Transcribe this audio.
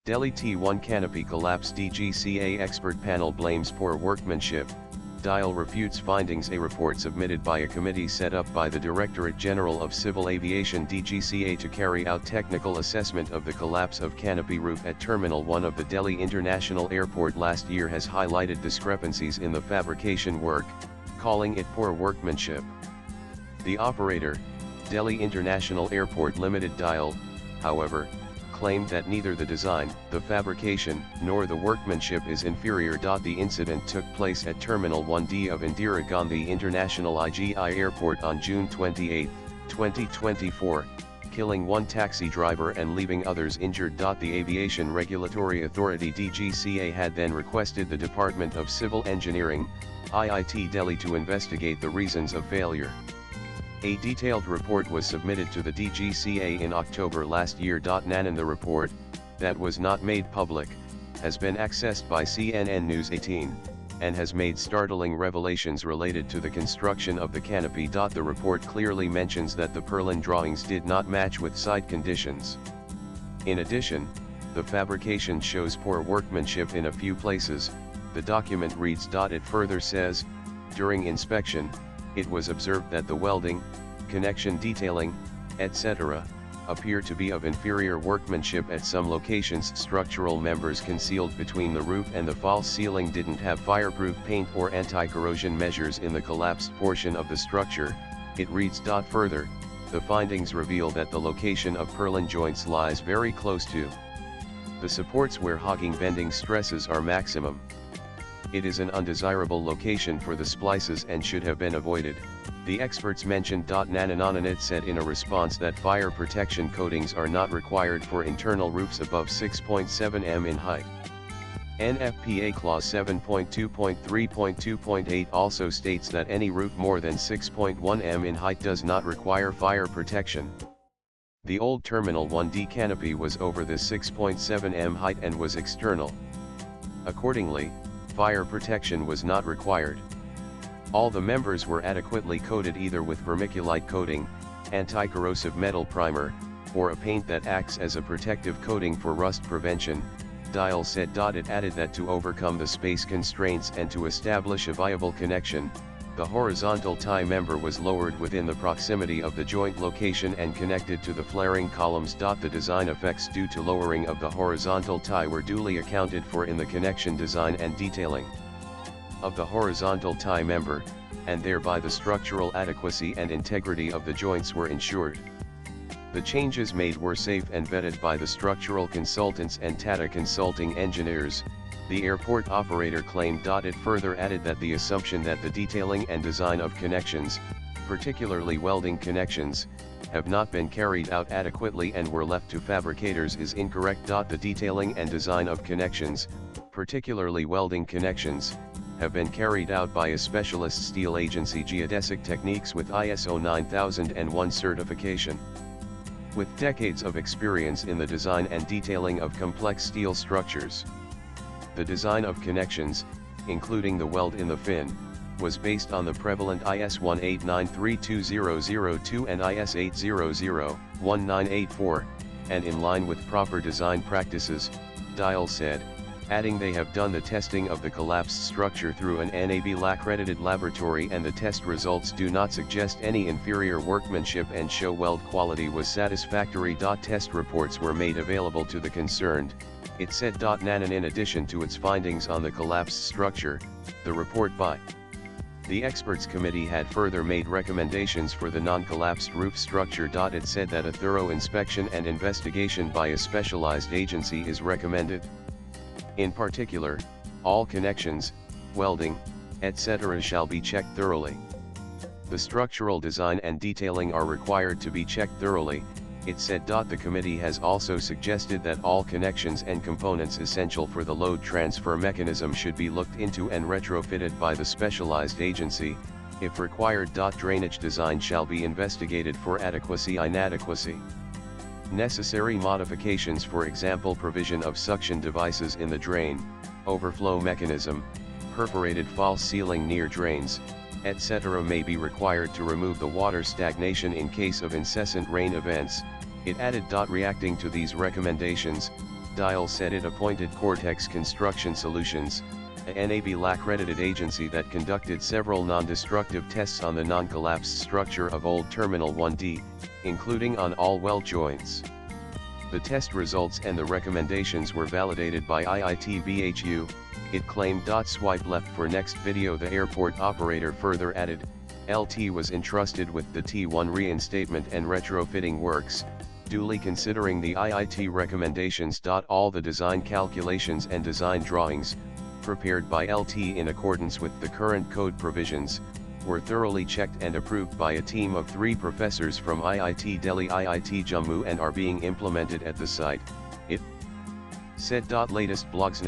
Delhi T1 Canopy collapse. DGCA expert panel blames poor workmanship. Refutes findings. A report submitted by a committee set up by the Directorate General of Civil Aviation DGCA to carry out technical assessment of the collapse of canopy roof at Terminal 1 of the Delhi International Airport last year has highlighted discrepancies in the fabrication work, calling it poor workmanship. The operator, Delhi International Airport Limited however, claimed that neither the design, the fabrication, nor the workmanship is inferior. The incident took place at Terminal 1D of Indira Gandhi International IGI Airport on June 28, 2024, killing one taxi driver and leaving others injured. The Aviation Regulatory Authority DGCA had then requested the Department of Civil Engineering, IIT Delhi to investigate the reasons of failure. A detailed report was submitted to the DGCA in October last year. The report, that was not made public, has been accessed by CNN News 18, and has made startling revelations related to the construction of the canopy. The report clearly mentions that the purlin drawings did not match with site conditions. In addition, the fabrication shows poor workmanship in a few places. The document reads. It further says, during inspection, it was observed that the welding, connection detailing, etc., appear to be of inferior workmanship at some locations. Structural members concealed between the roof and the false ceiling didn't have fireproof paint or anti-corrosion measures in the collapsed portion of the structure, it reads. Further, the findings reveal that the location of purlin joints lies very close to the supports where hogging bending stresses are maximum. It is an undesirable location for the splices and should have been avoided, the experts mentioned. Nananonanit said in a response that fire protection coatings are not required for internal roofs above 6.7 m in height. NFPA Clause 7.2.3.2.8 also states that any roof more than 6.1 m in height does not require fire protection. The old Terminal 1D canopy was over the 6.7 m height and was external. Accordingly, fire protection was not required. All the members were adequately coated either with vermiculite coating, anti-corrosive metal primer, or a paint that acts as a protective coating for rust prevention, Dial said. It added that to overcome the space constraints and to establish a viable connection, the horizontal tie member was lowered within the proximity of the joint location and connected to the flaring columns. The design effects due to lowering of the horizontal tie were duly accounted for in the connection design and detailing of the horizontal tie member, and thereby the structural adequacy and integrity of the joints were ensured. The changes made were safe and vetted by the structural consultants and Tata Consulting engineers, the airport operator claimed. It further added that the assumption that the detailing and design of connections, particularly welding connections, have not been carried out adequately and were left to fabricators is incorrect. The detailing and design of connections, particularly welding connections, have been carried out by a specialist steel agency, Geodesic Techniques, with ISO 9001 certification. With decades of experience in the design and detailing of complex steel structures. The design of connections, including the weld in the fin, was based on the prevalent IS 189320002 and IS 8001984, and in line with proper design practices, Dial said, adding they have done the testing of the collapsed structure through an NABL-accredited laboratory and the test results do not suggest any inferior workmanship and show weld quality was satisfactory. Test reports were made available to the concerned, it said. Nanan, in addition to its findings on the collapsed structure, the report by the experts committee had further made recommendations for the non-collapsed roof structure. It said that a thorough inspection and investigation by a specialized agency is recommended. In particular, all connections, welding, etc. shall be checked thoroughly. The structural design and detailing are required to be checked thoroughly, it said. The committee has also suggested that all connections and components essential for the load transfer mechanism should be looked into and retrofitted by the specialized agency, if required. Drainage design shall be investigated for adequacy and inadequacy. Necessary modifications, for example provision of suction devices in the drain, overflow mechanism, perforated false ceiling near drains, etc. may be required to remove the water stagnation in case of incessant rain events, it added. Reacting to these recommendations, DIAL said it appointed Cortex Construction Solutions, a NABL-accredited agency that conducted several non-destructive tests on the non-collapsed structure of Old Terminal 1D, including on all weld joints. The test results and the recommendations were validated by IIT BHU, it claimed. Swipe left for next video. The airport operator further added, LT was entrusted with the T1 reinstatement and retrofitting works, duly considering the IIT recommendations. All the design calculations and design drawings, prepared by LT in accordance with the current code provisions, were thoroughly checked and approved by a team of 3 professors from IIT Delhi, IIT Jammu, and are being implemented at the site, it said. Latest blogs.